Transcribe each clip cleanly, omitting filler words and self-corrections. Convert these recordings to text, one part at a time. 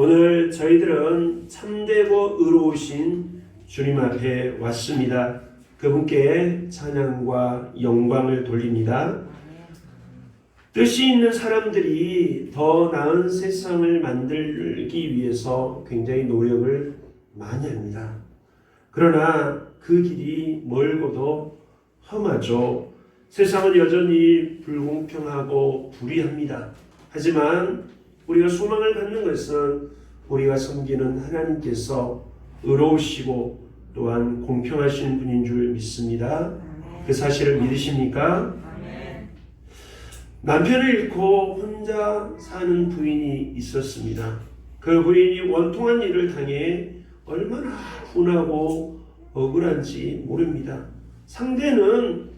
오늘 저희들은 참되고 의로우신 주님 앞에 왔습니다. 그분께 찬양과 영광을 돌립니다. 뜻이 있는 사람들이 더 나은 세상을 만들기 위해서 굉장히 노력을 많이 합니다. 그러나 그 길이 멀고도 험하죠. 세상은 여전히 불공평하고 불의합니다. 하지만 우리가 소망을 갖는 것은 우리가 섬기는 하나님께서 의로우시고 또한 공평하신 분인 줄 믿습니다. 그 사실을 믿으십니까? 남편을 잃고 혼자 사는 부인이 있었습니다. 그 부인이 원통한 일을 당해 얼마나 분하고 억울한지 모릅니다. 상대는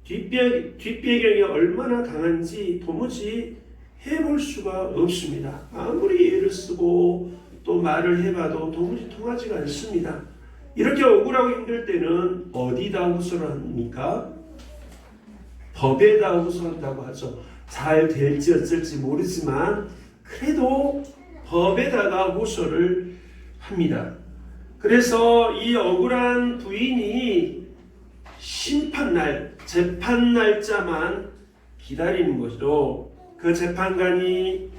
뒷배경이 얼마나 강한지 도무지 해볼 수가 없습니다. 아무리 애를 쓰고 또 말을 해봐도 도무지 통하지가 않습니다. 이렇게 억울하고 힘들 때는 어디다 호소를 합니까? 법에다 호소한다고 하죠. 잘 될지 어쩔지 모르지만 그래도 법에다가 호소를 합니다. 그래서 이 억울한 부인이 심판날, 재판 날짜만 기다리는 거죠. 그 재판관이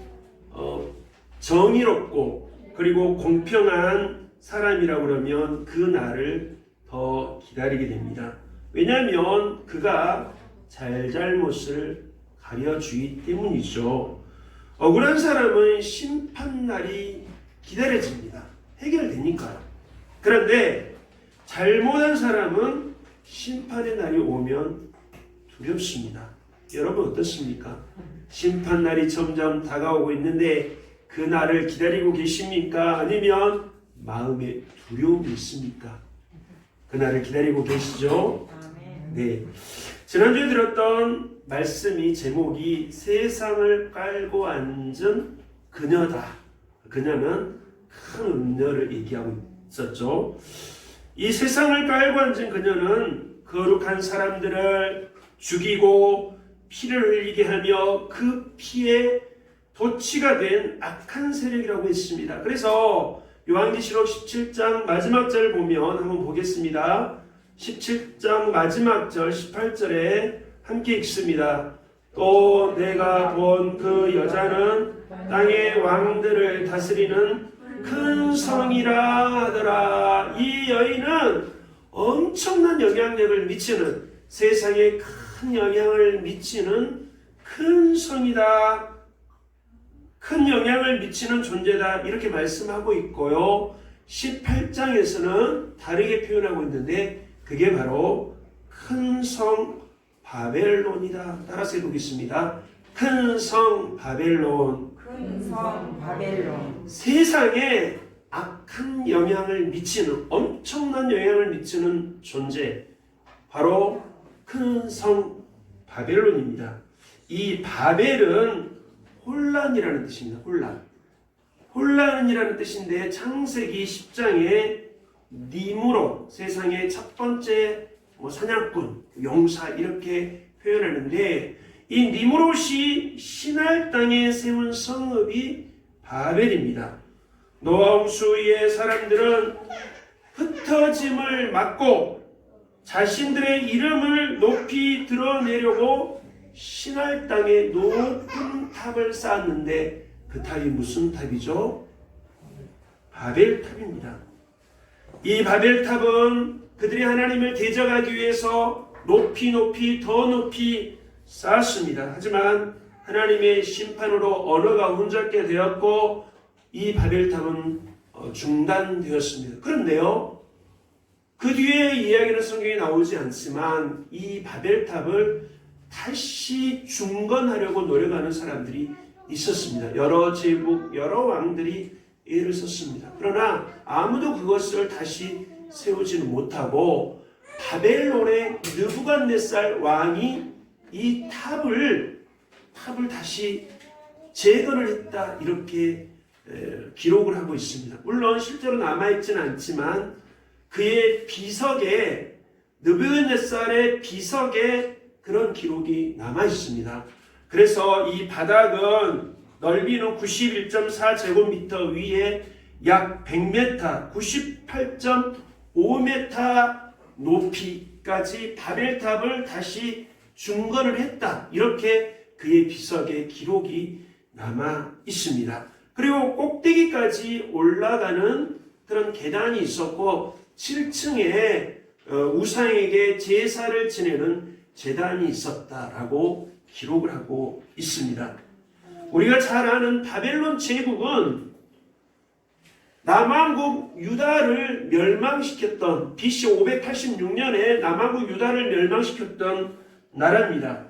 정의롭고 그리고 공평한 사람이라고 그러면 그 날을 더 기다리게 됩니다. 왜냐하면 그가 잘잘못을 가려주기 때문이죠. 억울한 사람은 심판날이 기다려집니다. 해결되니까요. 그런데 잘못한 사람은 심판의 날이 오면 두렵습니다. 여러분 어떻습니까? 심판날이 점점 다가오고 있는데 그 날을 기다리고 계십니까? 아니면 마음에 두려움이 있습니까? 그 날을 기다리고 계시죠? 네. 지난주에 들었던 말씀이 제목이 세상을 깔고 앉은 그녀다. 그녀는 큰 음녀를 얘기하고 있었죠. 이 세상을 깔고 앉은 그녀는 거룩한 사람들을 죽이고 피를 흘리게 하며 그 피에 도취가 된 악한 세력이라고 했습니다. 그래서 요한계시록 17장 마지막 절을 보면 한번 보겠습니다. 17장 마지막 절 18절에 함께 읽습니다. 또 내가 본 그 여자는 땅의 왕들을 다스리는 큰 성이라 하더라. 이 여인은 엄청난 영향력을 미치는, 세상에 큰 영향을 미치는 큰 성이다. 큰 영향을 미치는 존재다. 이렇게 말씀하고 있고요. 18장에서는 다르게 표현하고 있는데 그게 바로 큰 성 바벨론이다. 따라서 해보겠습니다. 큰 성 바벨론. 큰 성 바벨론. 세상에 악한 영향을 미치는, 엄청난 영향을 미치는 존재, 바로 큰 성 바벨론입니다. 이 바벨은 혼란이라는 뜻입니다. 혼란이라는 뜻인데 창세기 10장에 니므롯, 세상의 첫 번째 사냥꾼, 용사 이렇게 표현하는데 이 니므롯이 시날 땅에 세운 성읍이 바벨입니다. 노아 홍수의 사람들은 흩어짐을 막고 자신들의 이름을 높이 드러내려고 시날 땅에 높은 탑을 쌓았는데 그 탑이 무슨 탑이죠? 바벨탑입니다. 이 바벨탑은 그들이 하나님을 대적하기 위해서 높이 더 높이 쌓았습니다. 하지만 하나님의 심판으로 언어가 혼잡게 되었고 이 바벨탑은 중단되었습니다. 그런데요, 그 뒤에 이야기는 성경에 나오지 않지만 이 바벨탑을 다시 중건하려고 노력하는 사람들이 있었습니다. 여러 제국, 여러 왕들이 애를 썼습니다. 그러나 아무도 그것을 다시 세우지는 못하고 바벨론의 느부갓네살 왕이 이 탑을 다시 재건을 했다. 이렇게 기록을 하고 있습니다. 물론 실제로 남아있지는 않지만 그의 비석에, 느부갓네살의 비석에 그런 기록이 남아 있습니다. 그래서 이 바닥은 넓이는 91.4제곱미터, 위에 약 100m, 98.5m 높이까지 바벨탑을 다시 중건을 했다. 이렇게 그의 비석에 기록이 남아 있습니다. 그리고 꼭대기까지 올라가는 그런 계단이 있었고 7층에 우상에게 제사를 지내는 제단이 있었다라고 기록을 하고 있습니다. 우리가 잘 아는 바벨론 제국은 남왕국 유다를 멸망시켰던 BC 586년에 남왕국 유다를 멸망시켰던 나라입니다.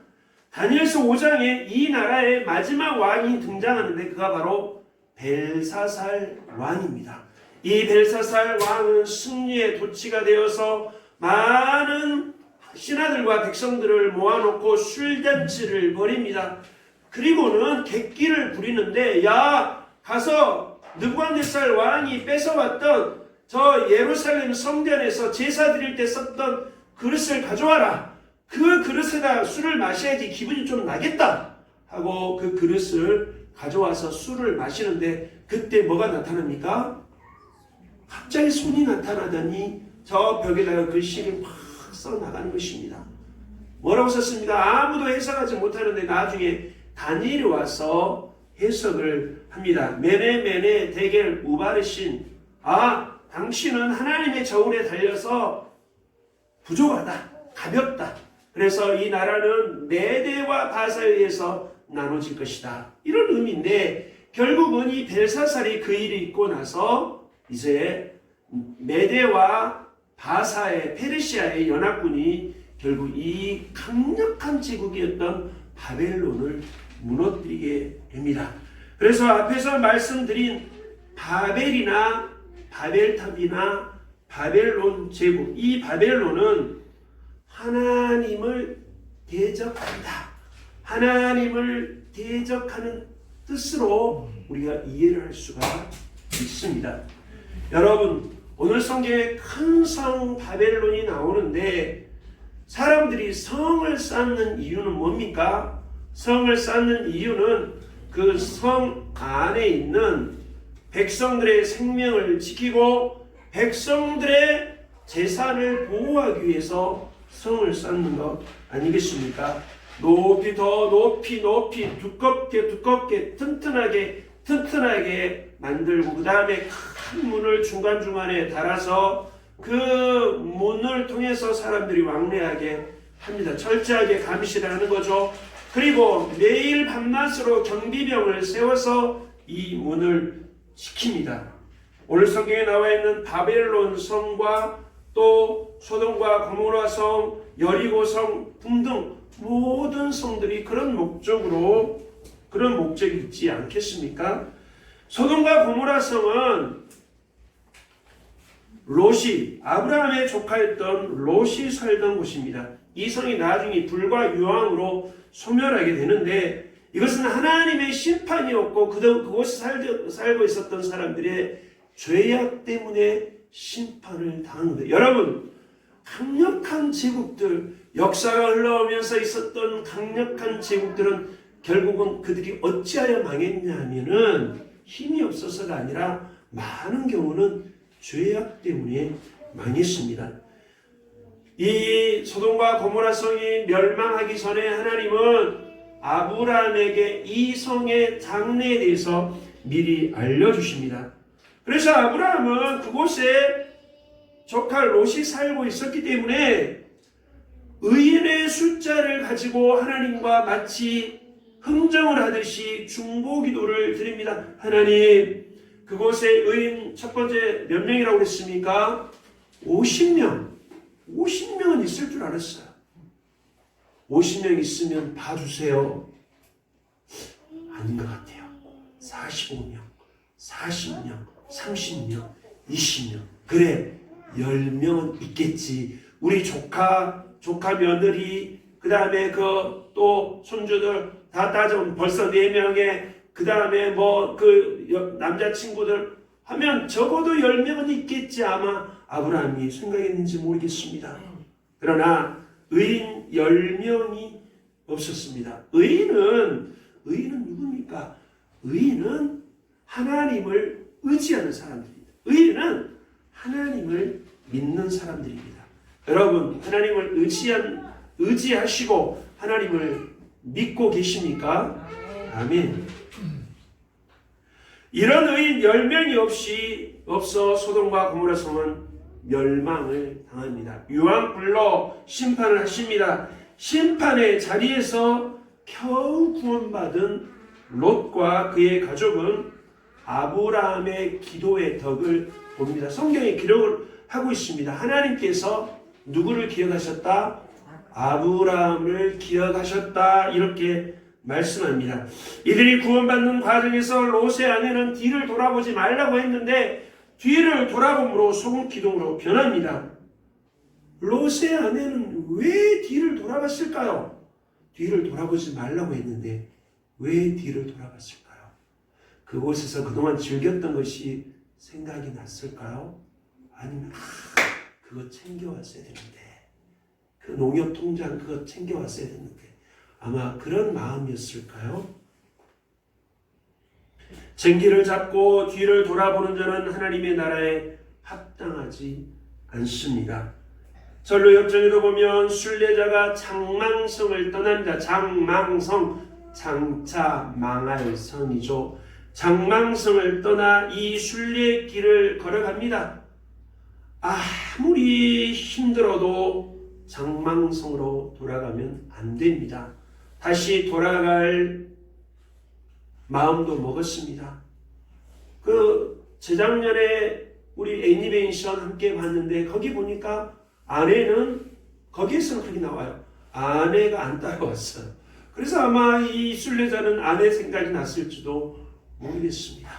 다니엘서 5장에 이 나라의 마지막 왕이 등장하는데 그가 바로 벨사살 왕입니다. 이 벨사살 왕은 승리의 도치가 되어서 많은 신하들과 백성들을 모아놓고 술잔치를 벌입니다. 그리고는 객기를 부리는데 야 가서 느부갓네살 왕이 뺏어왔던 저 예루살렘 성전에서 제사 드릴 때 썼던 그릇을 가져와라. 그 그릇에다 술을 마셔야지 기분이 좀 나겠다 하고 그 그릇을 가져와서 술을 마시는데 그때 뭐가 나타납니까? 갑자기 손이 나타나더니 저 벽에다가 글씨를 막 써나가는 것입니다. 뭐라고 썼습니다. 아무도 해석하지 못하는데 나중에 다니엘이 와서 해석을 합니다. 메네 데겔 우바르신, 당신은 하나님의 저울에 달려서 부족하다, 가볍다. 그래서 이 나라는 메대와 바사에 의해서 나눠질 것이다. 이런 의미인데 결국은 이 벨사살이 그 일을 있고 나서 이제 메대와 바사의 페르시아의 연합군이 결국 이 강력한 제국이었던 바벨론을 무너뜨리게 됩니다. 그래서 앞에서 말씀드린 바벨이나 바벨탑이나 바벨론 제국, 이 바벨론은 하나님을 대적한다. 하나님을 대적하는 뜻으로 우리가 이해를 할 수가 있습니다. 여러분, 오늘 성경에 큰 성 바벨론이 나오는데 사람들이 성을 쌓는 이유는 뭡니까? 성을 쌓는 이유는 그 성 안에 있는 백성들의 생명을 지키고 백성들의 재산을 보호하기 위해서 성을 쌓는 것 아니겠습니까? 높이 더 높이 두껍게 튼튼하게 만들고 그 다음에 큰 문을 중간중간에 달아서 그 문을 통해서 사람들이 왕래하게 합니다. 철저하게 감시를 하는 거죠. 그리고 매일 밤낮으로 경비병을 세워서 이 문을 지킵니다. 오늘 성경에 나와 있는 바벨론 성과 또 소돔과 고모라 성, 여리고 성 등등 모든 성들이 그런 목적이 있지 않겠습니까? 소돔과 고모라 성은 아브라함의 조카였던 롯이 살던 곳입니다. 이 성이 나중에 불과 유황으로 소멸하게 되는데 이것은 하나님의 심판이었고 그곳에 살고 있었던 사람들의 죄악 때문에 심판을 당한 거예요. 여러분, 강력한 제국들, 역사가 흘러오면서 있었던 강력한 제국들은 결국은 그들이 어찌하여 망했냐 하면은 힘이 없어서가 아니라 많은 경우는 죄악 때문에 망했습니다. 이 소돔과 고모라 성이 멸망하기 전에 하나님은 아브라함에게 이 성의 장래에 대해서 미리 알려주십니다. 그래서 아브라함은 그곳에 조카 롯이 살고 있었기 때문에 의인의 숫자를 가지고 하나님과 마치 흥정을 하듯이 중보기도를 드립니다. 하나님, 그곳에 의인 첫 번째 몇 명이라고 그랬습니까? 50명은 있을 줄 알았어요. 50명 있으면 봐주세요. 아닌 것 같아요. 45명, 40명, 30명, 20명. 그래, 10명은 있겠지. 우리 조카 며느리, 그 다음에 또 손주들 다 따져보면 벌써 4명에, 그 다음에 남자친구들 하면 적어도 10명은 있겠지. 아마 아브라함이 생각했는지 모르겠습니다. 그러나 의인 10명이 없었습니다. 의인은 누굽니까? 의인은 하나님을 의지하는 사람들입니다. 의인은 하나님을 믿는 사람들입니다. 여러분, 하나님을 의지하시고 하나님을 믿고 계십니까? 아멘. 이런 의인 10명이 없어 소돔과 고모라 성은 멸망을 당합니다. 유황 불러 심판을 하십니다. 심판의 자리에서 겨우 구원받은 롯과 그의 가족은 아브라함의 기도의 덕을 봅니다. 성경에 기록을 하고 있습니다. 하나님께서 누구를 기억하셨다? 아브라함을 기억하셨다. 이렇게 말씀합니다. 이들이 구원받는 과정에서 롯의 아내는 뒤를 돌아보지 말라고 했는데 뒤를 돌아봄으로 소금 기둥으로 변합니다. 롯의 아내는 왜 뒤를 돌아봤을까요? 뒤를 돌아보지 말라고 했는데 왜 뒤를 돌아봤을까요? 그곳에서 그동안 즐겼던 것이 생각이 났을까요? 아니면 그거 챙겨왔어야 되는데, 그 농협 통장 그거 챙겨왔어야 되는데, 아마 그런 마음이었을까요? 쟁기를 잡고 뒤를 돌아보는 자는 하나님의 나라에 합당하지 않습니다. 전로 역정에도 보면 순례자가 장망성을 떠납니다. 장망성, 장차 망할 성이죠. 장망성을 떠나 이 순례길을 걸어갑니다. 아무리 힘들어도 장망성으로 돌아가면 안 됩니다. 다시 돌아갈 마음도 먹었습니다. 재작년에 우리 애니메이션 함께 봤는데 거기 보니까 아내는, 거기에서는 그렇게 나와요. 아내가 안 따라왔어요. 그래서 아마 이 순례자는 아내 생각이 났을지도 모르겠습니다.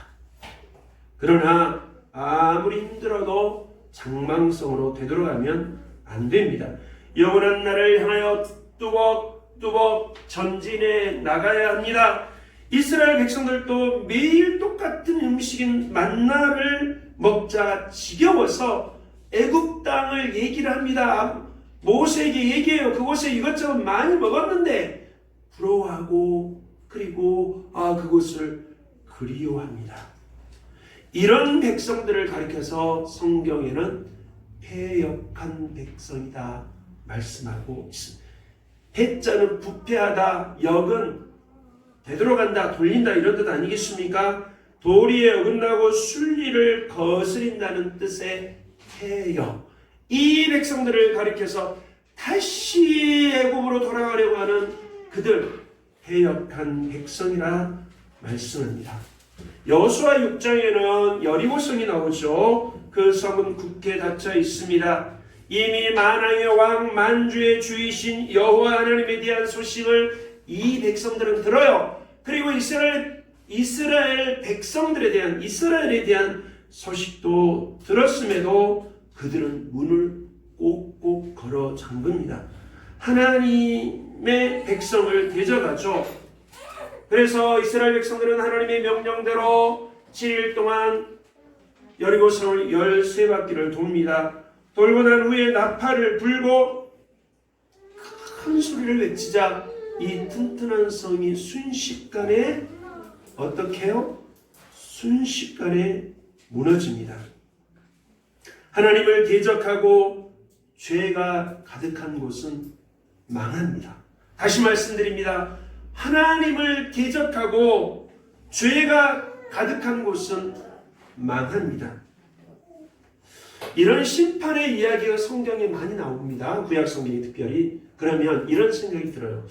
그러나 아무리 힘들어도 장망성으로 되돌아가면 안 됩니다. 영원한 날을 향하여 뚜벅뚜벅 전진해 나가야 합니다. 이스라엘 백성들도 매일 똑같은 음식인 만나를 먹자 지겨워서 애굽 땅을 얘기를 합니다. 모세에게 얘기해요. 그곳에 이것저것 많이 먹었는데 부러워하고, 그리고 그곳을 그리워합니다. 이런 백성들을 가리켜서 성경에는 패역한 백성이다 말씀하고 있습니다. 패자는 부패하다, 역은 되돌아간다, 돌린다 이런 뜻 아니겠습니까? 도리에 어긋나고 순리를 거스린다는 뜻의 패역. 이 백성들을 가리켜서 다시 애굽으로 돌아가려고 하는 그들, 패역한 백성이라 말씀합니다. 여호수아 6장에는 여리고성이 나오죠. 그 성은 굳게 닫혀 있습니다. 이미 만왕의 왕 만주의 주이신 여호와 하나님에 대한 소식을 이 백성들은 들어요. 그리고 이스라엘 이스라엘에 대한 소식도 들었음에도 그들은 문을 꼭꼭 걸어 잠깁니다. 하나님의 백성을 대적하죠. 그래서 이스라엘 백성들은 하나님의 명령대로 7일 동안 여리고성을 13바퀴를 돕니다. 돌고 난 후에 나팔을 불고 큰 소리를 외치자 이 튼튼한 성이 순식간에 어떻게 해요? 순식간에 무너집니다. 하나님을 대적하고 죄가 가득한 곳은 망합니다. 다시 말씀드립니다. 하나님을 대적하고 죄가 가득한 곳은 망합니다. 이런 심판의 이야기가 성경에 많이 나옵니다. 구약 성경이 특별히. 그러면 이런 생각이 들어요.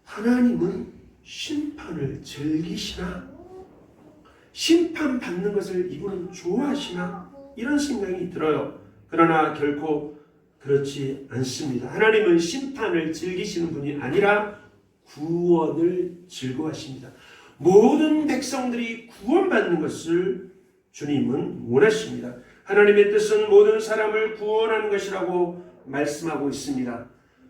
하나님은 심판을 즐기시나? 심판받는 것을 이분은 좋아하시나? 이런 생각이 들어요. 그러나 결코 그렇지 않습니다. 하나님은 심판을 즐기시는 분이 아니라 구원을 즐거워하십니다. 모든 백성들이 구원받는 것을 주님은 원하십니다. 하나님의 뜻은 모든 사람을 구원하는 것이라고 말씀하고 있습니다.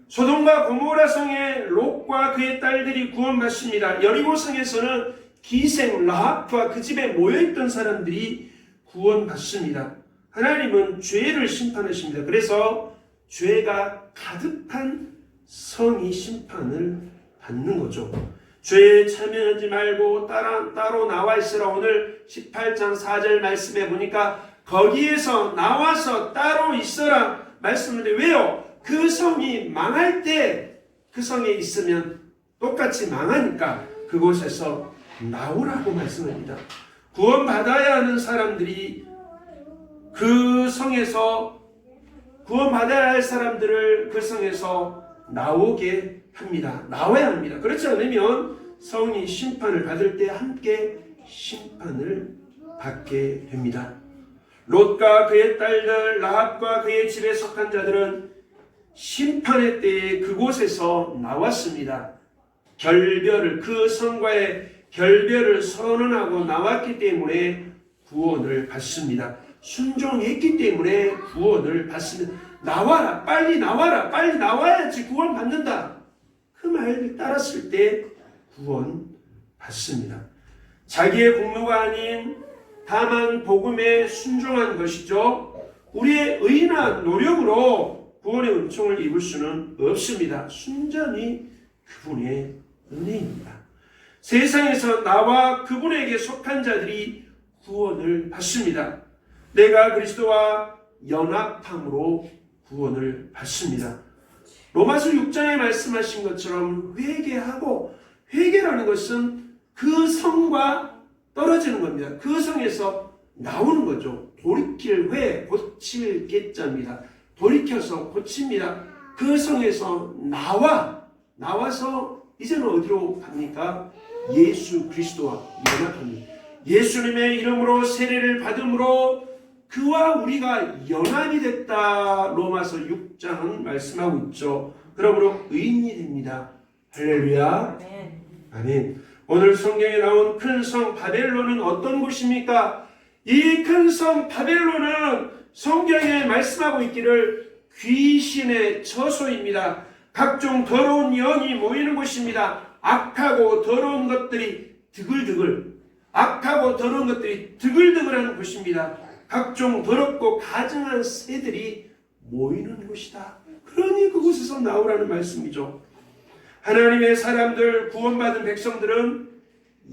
소돔과 고모라 성의 롯과 그의 딸들이 구원받습니다. 여리고 성에서는 기생 라합과 그 집에 모여있던 사람들이 구원받습니다. 하나님은 죄를 심판하십니다. 그래서 죄가 가득한 성이 심판을 받는 거죠. 죄에 참여하지 말고 따로 나와 있으라. 오늘 18장 4절 말씀에 보니까 거기에서 나와서 따로 있어라 말씀인데 왜요? 그 성이 망할 때 그 성에 있으면 똑같이 망하니까 그곳에서 나오라고 말씀합니다. 구원받아야 하는 사람들이 그 성에서 구원받아야 할 사람들을 그 성에서 나오게 합니다. 나와야 합니다. 그렇지 않으면 성이 심판을 받을 때 함께 심판을 받게 됩니다. 롯과 그의 딸들, 라합과 그의 집에 속한 자들은 심판의 때에 그곳에서 나왔습니다. 결별을, 그 성과의 결별을 선언하고 나왔기 때문에 구원을 받습니다. 순종했기 때문에 구원을 받습니다. 나와라, 빨리 나와라, 빨리 나와야지 구원 받는다. 그 말을 따랐을 때 구원 받습니다. 자기의 공로가 아닌 다만 복음에 순종한 것이죠. 우리의 의인한 노력으로 구원의 은총을 입을 수는 없습니다. 순전히 그분의 은혜입니다. 세상에서 나와 그분에게 속한 자들이 구원을 받습니다. 내가 그리스도와 연합함으로 구원을 받습니다. 로마서 6장에 말씀하신 것처럼 회개하고, 회개라는 것은 그 성과 떨어지는 겁니다. 그 성에서 나오는 거죠. 돌이킬 회, 고칠 개자입니다. 돌이켜서 고칩니다. 그 성에서 나와서 이제는 어디로 갑니까? 예수 그리스도와 연합합니다. 예수님의 이름으로 세례를 받음으로 그와 우리가 연합이 됐다. 로마서 6장은 말씀하고 있죠. 그러므로 의인이 됩니다. 할렐루야. 아멘. 오늘 성경에 나온 큰 성 바벨론은 어떤 곳입니까? 이 큰 성 바벨론은 성경에 말씀하고 있기를 귀신의 처소입니다. 각종 더러운 영이 모이는 곳입니다. 악하고 더러운 것들이 드글드글하는 곳입니다. 각종 더럽고 가증한 새들이 모이는 곳이다. 그러니 그곳에서 나오라는 말씀이죠. 하나님의 사람들, 구원받은 백성들은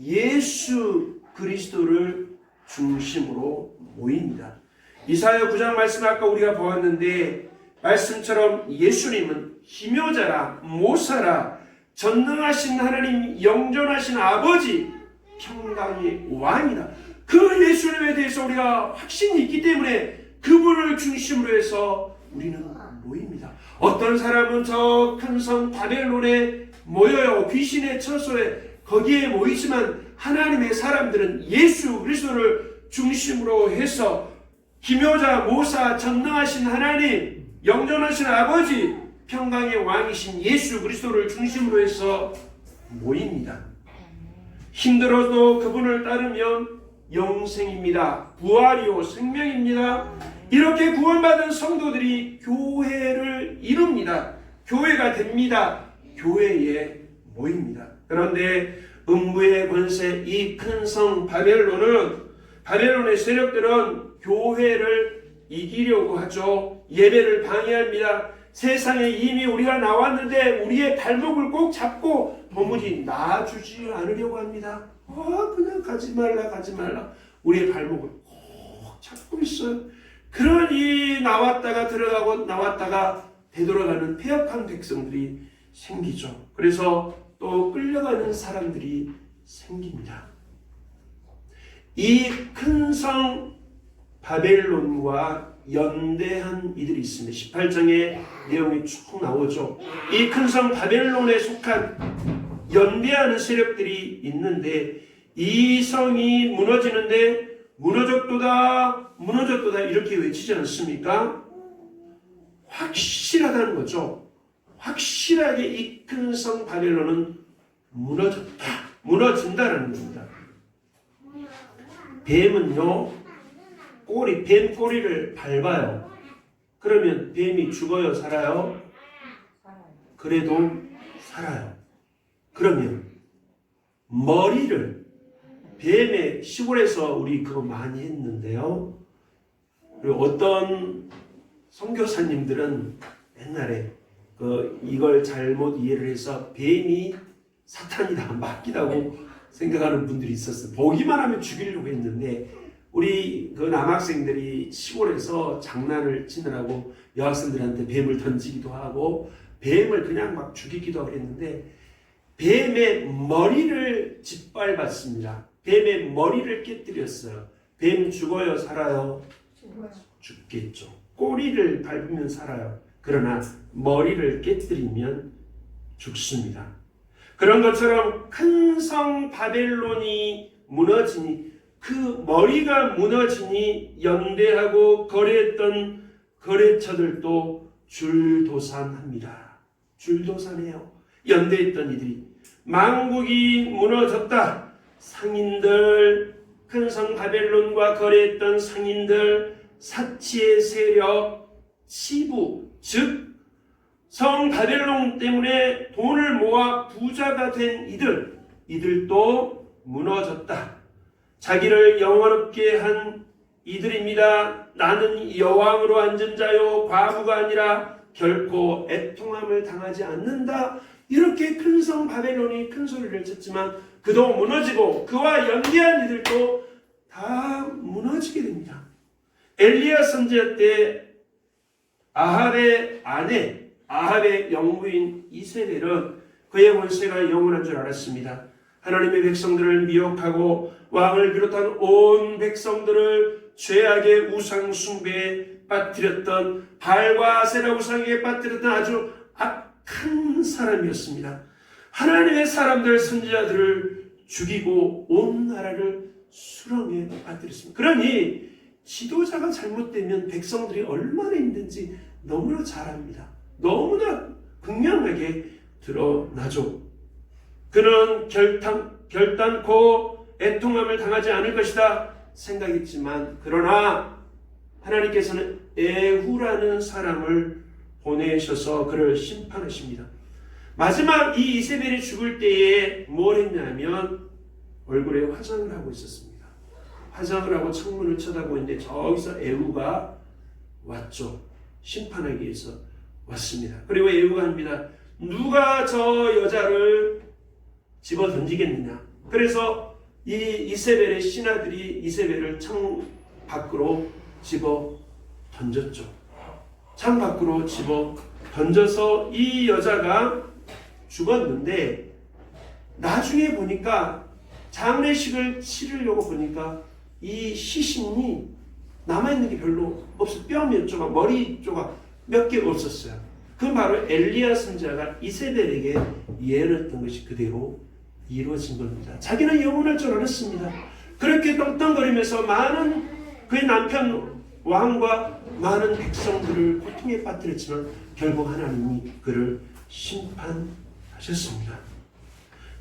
예수 그리스도를 중심으로 모입니다. 이사야 9장 말씀 아까 우리가 보았는데 말씀처럼 예수님은 희묘자라, 모사라, 전능하신 하나님, 영존하신 아버지, 평강의 왕이다. 그 예수님에 대해서 우리가 확신이 있기 때문에 그분을 중심으로 해서 우리는 모입니다. 어떤 사람은 저 큰 성 바벨론에 모여요. 귀신의 처소에 거기에 모이지만 하나님의 사람들은 예수 그리스도를 중심으로 해서 기묘자, 모사, 전능하신 하나님, 영존하신 아버지, 평강의 왕이신 예수 그리스도를 중심으로 해서 모입니다. 힘들어도 그분을 따르면 영생입니다. 부활이요 생명입니다. 이렇게 구원받은 성도들이 교회를 이룹니다. 교회가 됩니다. 교회에 모입니다. 그런데 음부의 권세, 이 큰 성 바벨론의 세력들은 교회를 이기려고 하죠. 예배를 방해합니다. 세상에 이미 우리가 나왔는데 우리의 발목을 꼭 잡고 도무지 놔주지 않으려고 합니다. 그냥 가지 말라. 우리의 발목을 꼭 잡고 있어요. 그러니 나왔다가 들어가고 나왔다가 되돌아가는 패역한 백성들이 생기죠. 그래서 또 끌려가는 사람들이 생깁니다. 이 큰 성 바벨론과 연대한 이들이 있습니다. 18장에 내용이 쭉 나오죠. 이 큰 성 바벨론에 속한 연대하는 세력들이 있는데 이 성이 무너지는데 무너졌도다 이렇게 외치지 않습니까? 확실하다는 거죠. 확실하게 이 큰 성 바벨론은 무너진다는 겁니다. 뱀은요, 뱀 꼬리를 밟아요. 그러면 뱀이 죽어요, 살아요? 그래도 살아요. 그러면 머리를, 뱀의 시골에서 우리 그거 많이 했는데요. 그리고 어떤 선교사님들은 옛날에 이걸 잘못 이해를 해서 뱀이 사탄이다, 맞기다고 생각하는 분들이 있었어요. 보기만 하면 죽이려고 했는데 우리 그 남학생들이 시골에서 장난을 치느라고 여학생들한테 뱀을 던지기도 하고 뱀을 그냥 막 죽이기도 하고 했는데 뱀의 머리를 짓밟았습니다. 뱀의 머리를 깨뜨렸어요. 뱀 죽어요, 살아요? 죽겠죠. 꼬리를 밟으면 살아요. 그러나 머리를 깨뜨리면 죽습니다. 그런 것처럼 큰 성 바벨론이 무너지니 그 머리가 무너지니 연대하고 거래했던 거래처들도 줄도산합니다. 줄도산해요. 연대했던 이들이. 망국이 무너졌다. 상인들, 큰 성 바벨론과 거래했던 상인들, 사치의 세력, 치부, 즉 성 바벨론 때문에 돈을 모아 부자가 된 이들도 무너졌다. 자기를 영원롭게 한 이들입니다. 나는 여왕으로 앉은 자요 과부가 아니라 결코 애통함을 당하지 않는다. 이렇게 큰 성 바벨론이 큰 소리를 쳤지만 그도 무너지고 그와 연계한 이들도 다 무너지게 됩니다. 엘리야 선지자 때 아합의 아내, 아합의 영부인 이세벨은 그의 권세가 영원한 줄 알았습니다. 하나님의 백성들을 미혹하고 왕을 비롯한 온 백성들을 죄악의 우상 숭배에 빠뜨렸던 발과 아세라 우상에 빠뜨렸던 아주 악한 사람이었습니다. 하나님의 사람들 선지자들을 죽이고 온 나라를 수렁에 빠뜨렸습니다. 그러니 지도자가 잘못되면 백성들이 얼마나 힘든지 너무나 잘 압니다. 너무나 극명하게 드러나죠. 그는 결단코 애통함을 당하지 않을 것이다 생각했지만 그러나 하나님께서는 에후라는 사람을 보내셔서 그를 심판하십니다. 마지막 이 이세벨이 죽을 때에 뭘 했냐면 얼굴에 화장을 하고 있었습니다. 화장을 하고 창문을 쳐다보고 있는데 저기서 에후가 왔죠. 심판하기 위해서 왔습니다. 그리고 에후가 합니다. 누가 저 여자를 집어 던지겠느냐. 그래서 이 이세벨의 신하들이 이세벨을 창 밖으로 집어 던졌죠. 창 밖으로 집어 던져서 이 여자가 죽었는데 나중에 보니까 장례식을 치르려고 보니까 이 시신이 남아있는 게 별로 없어요. 뼈 몇 조각, 머리 조각 몇 개 없었어요. 그 바로 엘리야 선지자가 이세벨에게 예언했던 것이 그대로 이루어진 겁니다. 자기는 영원할 줄 알았습니다. 그렇게 떵떵거리면서 많은 그의 남편 왕과 많은 백성들을 고통에 빠뜨렸지만 결국 하나님이 그를 심판하셨습니다.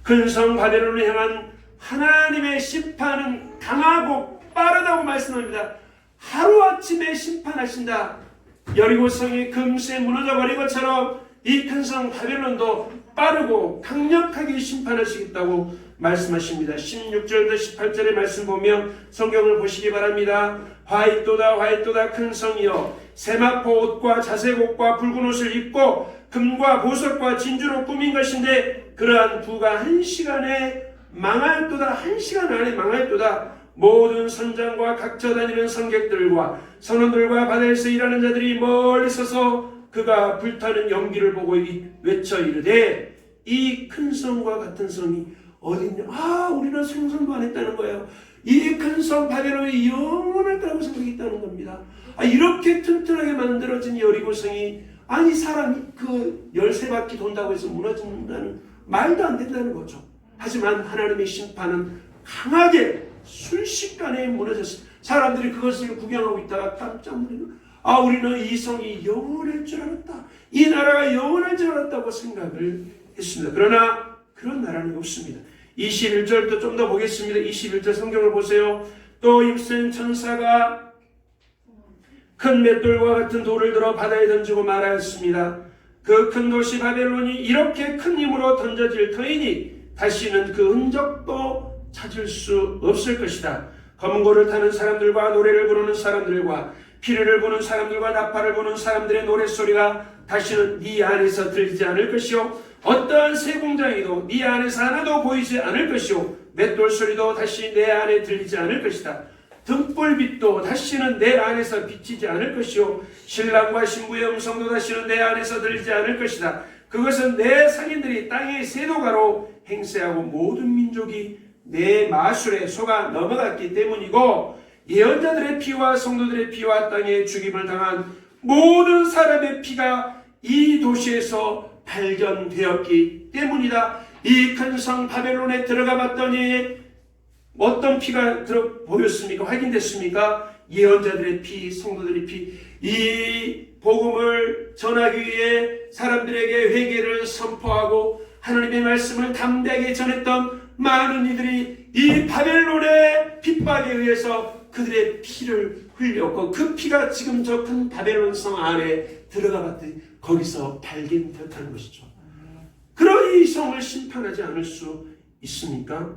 큰 성 바벨론을 향한 하나님의 심판은 강하고 빠르다고 말씀합니다. 하루아침에 심판하신다. 여리고성이 금세 무너져버린 것처럼 이 큰 성 바벨론도 빠르고 강력하게 심판하시겠다고 말씀하십니다. 16절부터 18절의 말씀 보면 성경을 보시기 바랍니다. 화이또다 화이또다 큰 성이여 세마포 옷과 자색 옷과 붉은 옷을 입고 금과 보석과 진주로 꾸민 것인데 그러한 부가 한 시간에 망할도다. 한 시간 안에 망할도다. 모든 선장과 각처 다니는 성객들과 선원들과 바다에서 일하는 자들이 멀리 서서 그가 불타는 연기를 보고 외쳐 이르되 이 큰 성과 같은 성이 어디 있냐. 우리는 생각도 안 했다는 거예요. 이 큰 성 바벨론이 영원할 거라고 생각했다는 겁니다. 이렇게 튼튼하게 만들어진 여리고성이 사람이 그 13바퀴 돈다고 해서 무너진다는 말도 안 된다는 거죠. 하지만 하나님의 심판은 강하게 순식간에 무너졌습니다. 사람들이 그것을 구경하고 있다가 깜짝 놀라는 우리는 이 성이 영원할 줄 알았다. 이 나라가 영원할 줄 알았다고 생각을 했습니다. 그러나 그런 나라는 없습니다. 21절부터 좀 더 보겠습니다. 21절 성경을 보세요. 또 입센 천사가 큰 맷돌과 같은 돌을 들어 바다에 던지고 말하였습니다. 그 큰 도시 바벨론이 이렇게 큰 힘으로 던져질 터이니 다시는 그 흔적도 찾을 수 없을 것이다. 검은 고를 타는 사람들과 노래를 부르는 사람들과 피리를 부는 사람들과 나팔을 부는 사람들의 노랫소리가 다시는 네 안에서 들리지 않을 것이요 어떠한 새 공장이도 네 안에서 하나도 보이지 않을 것이요 맷돌 소리도 다시 내 안에 들리지 않을 것이다. 등불빛도 다시는 내 안에서 비치지 않을 것이요 신랑과 신부의 음성도 다시는 내 안에서 들리지 않을 것이다. 그것은 내 상인들이 땅의 세도가로 행세하고 모든 민족이 내 마술에 속아 넘어갔기 때문이고 예언자들의 피와 성도들의 피와 땅에 죽임을 당한 모든 사람의 피가 이 도시에서 발견되었기 때문이다. 이 큰 성 바벨론에 들어가 봤더니 어떤 피가 보였습니까? 확인됐습니까? 예언자들의 피, 성도들의 피. 이 복음을 전하기 위해 사람들에게 회개를 선포하고 하나님의 말씀을 담대하게 전했던 많은 이들이 이 바벨론의 핍박에 의해서 그들의 피를 흘렸고 그 피가 지금 저 큰 바벨론 성 안에 들어가 봤더니 거기서 발견되었다는 것이죠. 그러니 이 성을 심판하지 않을 수 있습니까?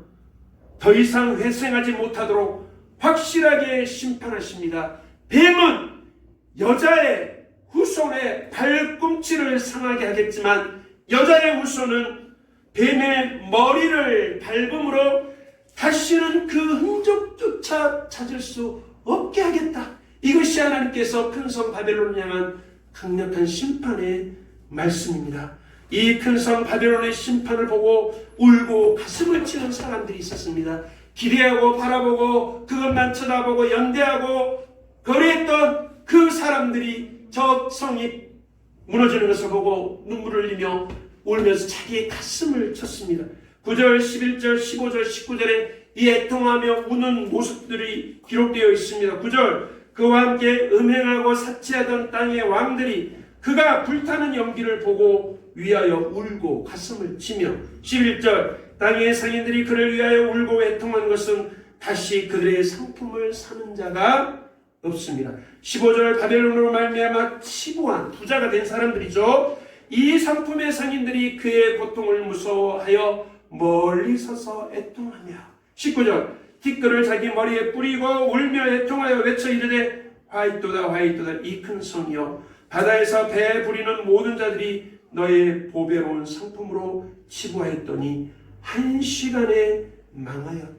더 이상 회생하지 못하도록 확실하게 심판하십니다. 뱀은 여자의 후손의 발꿈치를 상하게 하겠지만 여자의 후손은 뱀의 머리를 밟음으로 다시는 그 흔적조차 찾을 수 없게 하겠다. 이것이 하나님께서 큰 성 바벨론을 향한 강력한 심판의 말씀입니다. 이 큰 성 바벨론의 심판을 보고 울고 가슴을 치는 사람들이 있었습니다. 기대하고 바라보고 그것만 쳐다보고 연대하고 거래했던 그 사람들이 저 성이 무너지는 것을 보고 눈물을 흘리며 울면서 자기의 가슴을 쳤습니다. 9절, 11절, 15절, 19절에 이 애통하며 우는 모습들이 기록되어 있습니다. 9절, 그와 함께 음행하고 사치하던 땅의 왕들이 그가 불타는 연기를 보고 위하여 울고 가슴을 치며 11절, 땅의 상인들이 그를 위하여 울고 애통한 것은 다시 그들의 상품을 사는 자가 없습니다. 15절, 바벨론으로 말미암아 치부한 부자가 된 사람들이죠. 이 상품의 상인들이 그의 고통을 무서워하여 멀리 서서 애통하며 19절, 티끌을 자기 머리에 뿌리고 울며 애통하여 외쳐 이르되 화이토다 화이토다 이 큰 성이여 바다에서 배 부리는 모든 자들이 너의 보배로운 상품으로 치부하였더니 한 시간에 망하였도다.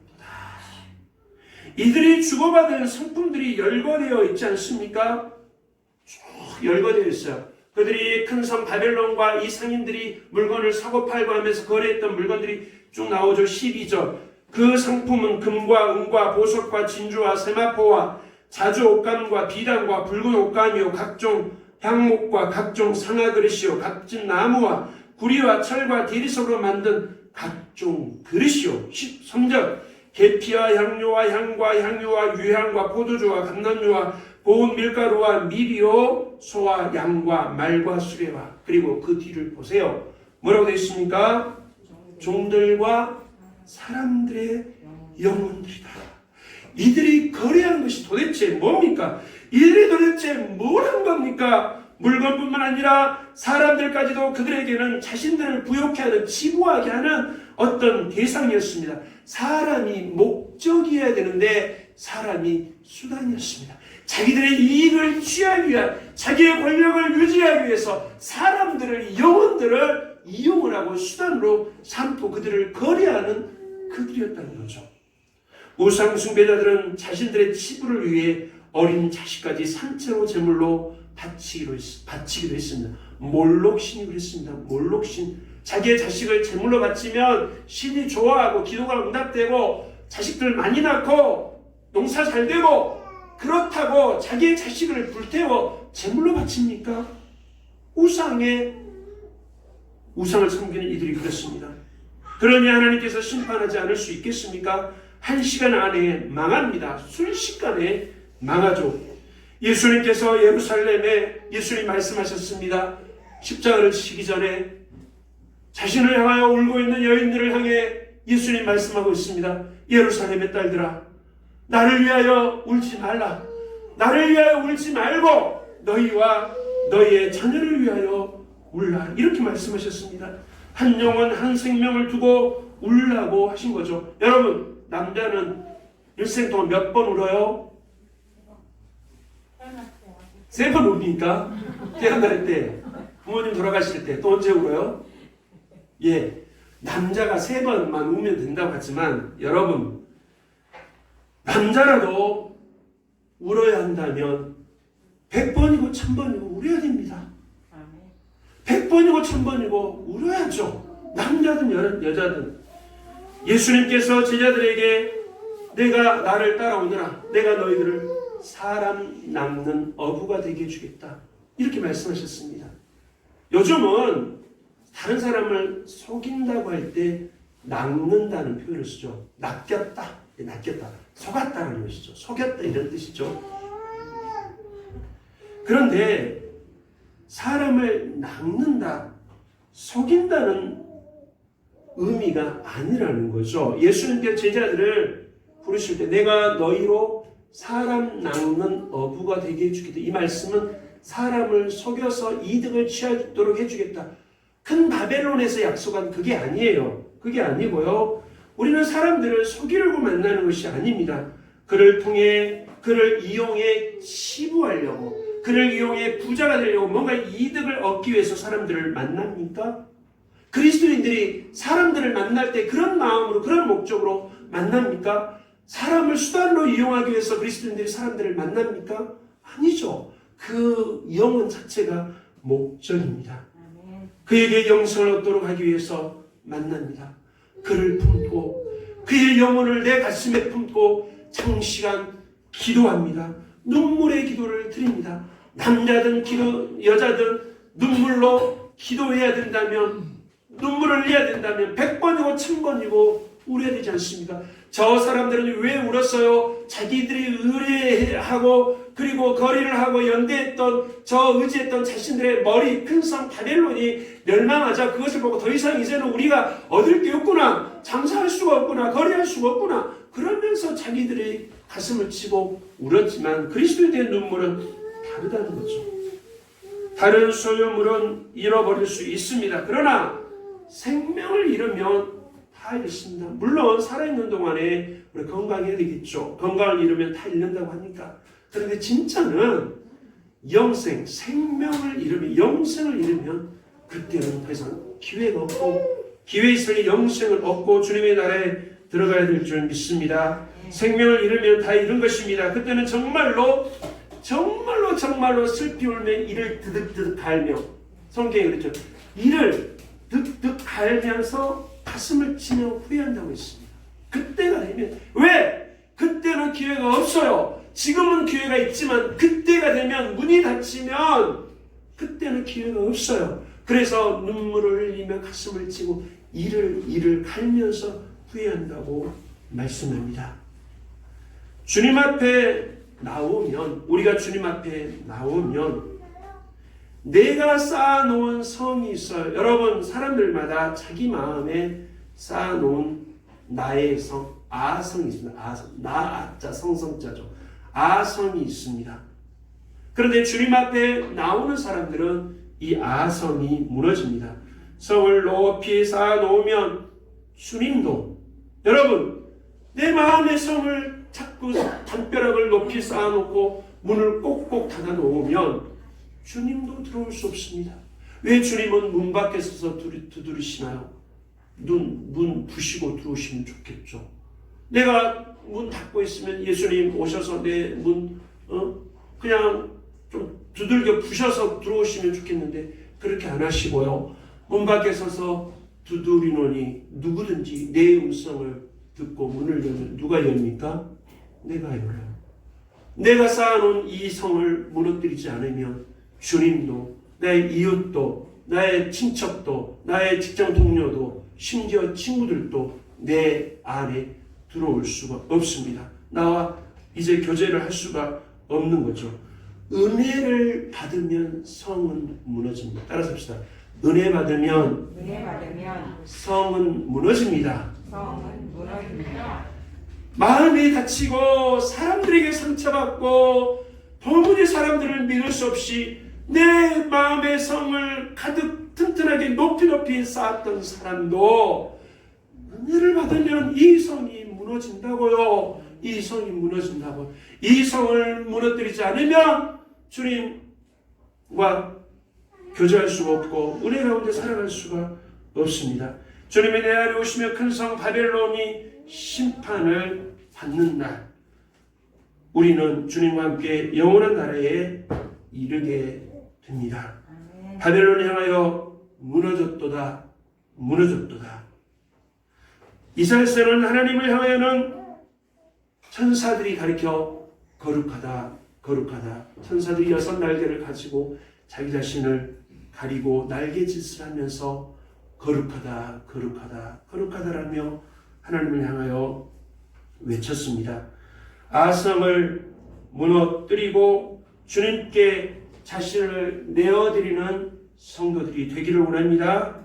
이들이 주고받은 상품들이 열거되어 있지 않습니까? 쭉 열거되어 있어요. 그들이 큰 성 바벨론과 이 상인들이 물건을 사고 팔고 하면서 거래했던 물건들이 쭉 나오죠. 12절. 그 상품은 금과 은과 보석과 진주와 세마포와 자주 옷감과 비단과 붉은 옷감이요 각종 향목과 각종 상아 그릇이요 값진 나무와 구리와 철과 디리석으로 만든 각종 그릇이요. 13절. 계피와 향료와 향과 향유와 유향과 포도주와 감람유와 고운 밀가루와 미리오 소와 양과 말과 수레와 그리고 그 뒤를 보세요. 뭐라고 되어 있습니까? 종들과 사람들의 영혼들이다. 이들이 거래한 것이 도대체 뭡니까? 이들이 도대체 뭘 한 겁니까? 물건뿐만 아니라 사람들까지도 그들에게는 자신들을 부욕해 하는 치부하게 하는 어떤 대상이었습니다. 사람이 목적이어야 되는데 사람이 수단이었습니다. 자기들의 이익을 취하기 위한 자기의 권력을 유지하기 위해서 사람들을 영혼들을 이용을 하고 수단으로 삼고 그들을 거래하는 그들이었다는 거죠. 우상 숭배자들은 자신들의 치부를 위해 어린 자식까지 산채로 제물로 바치기도 했습니다. 몰록신이 그랬습니다. 몰록신. 자기의 자식을 제물로 바치면 신이 좋아하고 기도가 응답되고 자식들 많이 낳고 농사 잘 되고 그렇다고 자기의 자식을 불태워 제물로 바칩니까? 우상을 섬기는 이들이 그렇습니다. 그러니 하나님께서 심판하지 않을 수 있겠습니까? 한 시간 안에 망합니다. 순식간에 망하죠. 예수님께서 예루살렘에 예수님 말씀하셨습니다. 십자가를 지시기 전에 자신을 향하여 울고 있는 여인들을 향해 예수님 말씀하고 있습니다. 예루살렘의 딸들아, 나를 위하여 울지 말라. 나를 위하여 울지 말고 너희와 너희의 자녀를 위하여 울라. 이렇게 말씀하셨습니다. 한 영혼 한 생명을 두고 울라고 하신 거죠. 여러분, 남자는 일생 동안 몇 번 울어요? 3번 우니까 태어날 때, 부모님 돌아가실 때 또 언제 울어요? 예, 남자가 3번만 우면 된다고 하지만 여러분, 남자라도 울어야 한다면 100번이고 1000번이고 울어야 됩니다. 100번이고 1000번이고 울어야죠. 남자든 여자든. 예수님께서 제자들에게 내가 나를 따라오너라. 내가 너희들을 사람 낚는 어부가 되게 해주겠다. 이렇게 말씀하셨습니다. 요즘은 다른 사람을 속인다고 할 때 낚는다는 표현을 쓰죠. 낚였다. 속았다는 것이죠. 속였다 이런 뜻이죠. 그런데 사람을 낚는다, 속인다는 의미가 아니라는 거죠. 예수님께서 제자들을 부르실 때 내가 너희로 사람 낚는 어부가 되게 해주겠다. 이 말씀은 사람을 속여서 이득을 취하도록 해주겠다. 큰 바벨론에서 약속한 그게 아니에요. 그게 아니고요. 우리는 사람들을 속이려고 만나는 것이 아닙니다. 그를 통해 그를 이용해 치부하려고, 그를 이용해 부자가 되려고 뭔가 이득을 얻기 위해서 사람들을 만납니까? 그리스도인들이 사람들을 만날 때 그런 마음으로, 그런 목적으로 만납니까? 사람을 수단으로 이용하기 위해서 그리스도인들이 사람들을 만납니까? 아니죠. 그 영혼 자체가 목적입니다. 그에게 영생을 얻도록 하기 위해서 만납니다. 그를 품고 그의 영혼을 내 가슴에 품고 장시간 기도합니다. 눈물의 기도를 드립니다. 남자든 여자든 눈물로 기도해야 된다면, 눈물을 흘려야 된다면 100번이고 1000번이고 울어야 되지 않습니까? 저 사람들은 왜 울었어요? 자기들이 의뢰하고 그리고 거리를 하고 연대했던, 저 의지했던 자신들의 머리 큰 성 바벨론이 멸망하자 그것을 보고 더 이상 이제는 우리가 얻을 게 없구나, 장사할 수가 없구나, 거래할 수가 없구나, 그러면서 자기들의 가슴을 치고 울었지만 그리스도의 눈물은 다르다는 거죠. 다른 소유물은 잃어버릴 수 있습니다. 그러나 생명을 잃으면 다 잃습니다. 물론 살아있는 동안에 우리 건강해야 되겠죠. 건강을 잃으면 다 잃는다고 하니까. 그런데 진짜는 영생, 생명을 잃으면, 영생을 잃으면 그때는 더 이상 기회가 없고, 기회 있으니 영생을 얻고 주님의 나라에 들어가야 될 줄 믿습니다. 생명을 잃으면 다 잃은 것입니다. 그때는 정말로 슬피 울며 이를 드득드득 갈며, 성경에 그랬죠. 이를 득득 갈면서 가슴을 치며 후회한다고 했습니다. 그때가 되면, 왜? 그때는 기회가 없어요. 지금은 기회가 있지만 그때가 되면, 문이 닫히면 그때는 기회가 없어요. 그래서 눈물을 흘리며 가슴을 치고 이를 갈면서 후회한다고 말씀합니다. 주님 앞에 나오면, 우리가 주님 앞에 나오면 내가 쌓아놓은 성이 있어요. 여러분, 사람들마다 자기 마음에 쌓아놓은 나의 성, 아성이 있습니다. 아성, 나아자 성성자죠. 아성이 있습니다. 그런데 주님 앞에 나오는 사람들은 이 아성이 무너집니다. 성을 높이 쌓아놓으면 주님도, 여러분, 내 마음의 성을 자꾸 담벼락을 높이 쌓아놓고 문을 꼭꼭 닫아놓으면 주님도 들어올 수 없습니다. 왜 주님은 문 밖에 서서 두드리시나요? 문 부시고 들어오시면 좋겠죠. 내가 문 닫고 있으면 예수님 오셔서 내 문 그냥 좀 두들겨 부셔서 들어오시면 좋겠는데 그렇게 안 하시고요. 문 밖에 서서 두드리노니 누구든지 내 음성을 듣고 문을 열면 누가 엽니까? 내가 열어요. 내가 쌓아놓은 이 성을 무너뜨리지 않으면 주님도, 나의 이웃도, 나의 친척도, 나의 직장 동료도, 심지어 친구들도 내 안에 들어올 수가 없습니다. 나와 이제 교제를 할 수가 없는 거죠. 은혜를 받으면 성은 무너집니다. 따라서 합시다. 은혜 받으면 성은 무너집니다. 마음이 다치고 사람들에게 상처받고 도무지 사람들을 믿을 수 없이 내 마음의 성을 가득 튼튼하게 높이 쌓았던 사람도 은혜를 받으면 이 성이 무너진다고요. 이 성이 무너진다고요. 이 성을 무너뜨리지 않으면 주님과 교제할 수가 없고 은혜 가운데 살아갈 수가 없습니다. 주님이 내 안에 오시며 큰 성 바벨론이 심판을 받는 날, 우리는 주님과 함께 영원한 나라에 이르게 됩니다. 바벨론을 향하여 무너졌도다, 무너졌도다. 이사야서는 하나님을 향하여는 천사들이 가리켜 거룩하다, 거룩하다. 천사들이 6날개를 가지고 자기 자신을 가리고 날개짓을 하면서 거룩하다, 거룩하다, 거룩하다라며 하나님을 향하여 외쳤습니다. 아성을 무너뜨리고 주님께 자신을 내어드리는 성도들이 되기를 원합니다.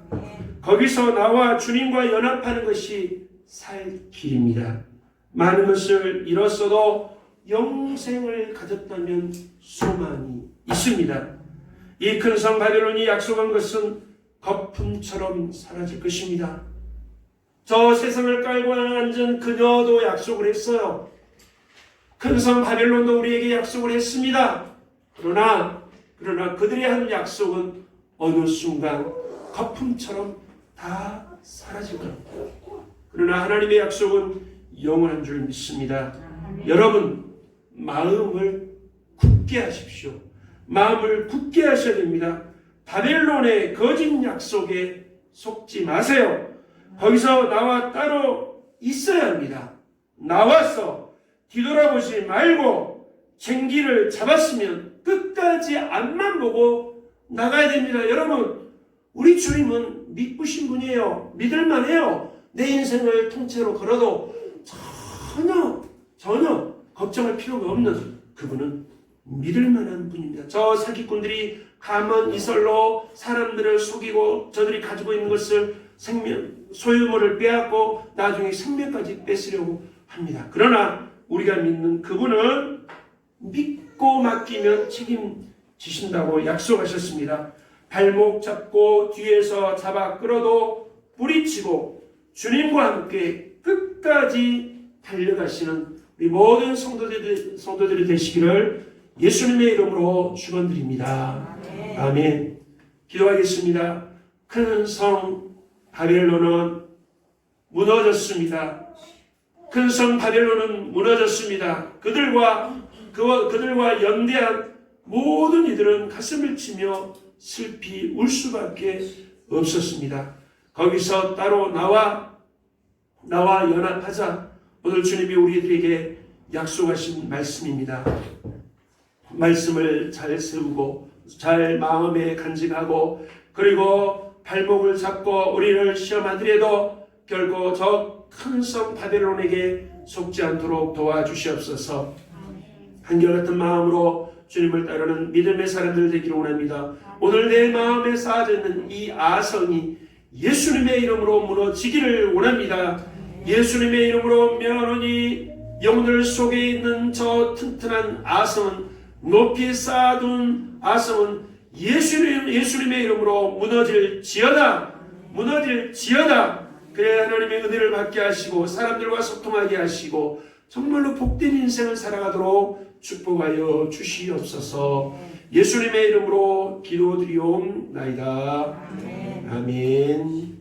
거기서 나와 주님과 연합하는 것이 살 길입니다. 많은 것을 잃었어도 영생을 가졌다면 소망이 있습니다. 이 큰 성 바벨론이 약속한 것은 거품처럼 사라질 것입니다. 저 세상을 깔고 앉은 그녀도 약속을 했어요. 큰 성 바벨론도 우리에게 약속을 했습니다. 그러나 그들의 한 약속은 어느 순간 거품처럼 다 사라질 겁니다. 그러나 하나님의 약속은 영원한 줄 믿습니다. 여러분, 마음을 굳게 하십시오. 마음을 굳게 하셔야 됩니다. 바벨론의 거짓 약속에 속지 마세요. 거기서 나와 따로 있어야 합니다. 나와서 뒤돌아보지 말고 쟁기를 잡았으면 끝까지 앞만 보고 나가야 됩니다. 여러분, 우리 주님은 믿으신 분이에요. 믿을만해요. 내 인생을 통째로 걸어도 전혀 걱정할 필요가 없는 그분은 믿을만한 분입니다. 저 사기꾼들이 가만 이설로 사람들을 속이고 저들이 가지고 있는 것을 소유물을 빼앗고 나중에 생명까지 뺏으려고 합니다. 그러나 우리가 믿는 그분은 믿고 맡기면 책임지신다고 약속하셨습니다. 발목 잡고 뒤에서 잡아 끌어도 뿌리치고 주님과 함께 끝까지 달려가시는 우리 모든 성도들이 되시기를 예수님의 이름으로 축원드립니다. 아멘. 기도하겠습니다. 큰 성 바벨론은 무너졌습니다. 큰 성 바벨론은 무너졌습니다. 그들과 연대한 모든 이들은 가슴을 치며 슬피 울 수밖에 없었습니다. 거기서 따로 나와 연합하자. 오늘 주님이 우리들에게 약속하신 말씀입니다. 말씀을 잘 세우고 잘 마음에 간직하고 그리고 발목을 잡고 우리를 시험하더라도 결코 저 큰 성 바벨론에게 속지 않도록 도와주시옵소서. 한결같은 마음으로 주님을 따르는 믿음의 사람들 되기를 원합니다. 오늘 내 마음에 쌓여져 있는 이 아성이 예수님의 이름으로 무너지기를 원합니다. 예수님의 이름으로 명하노니 영들 속에 있는 저 튼튼한 아성은 높이 쌓아둔 아성은 예수님의 이름으로 무너질지어다. 그래 하나님의 은혜를 받게 하시고 사람들과 소통하게 하시고 정말로 복된 인생을 살아가도록 축복하여 주시옵소서. 예수님의 이름으로 기도드리옵나이다. 아멘.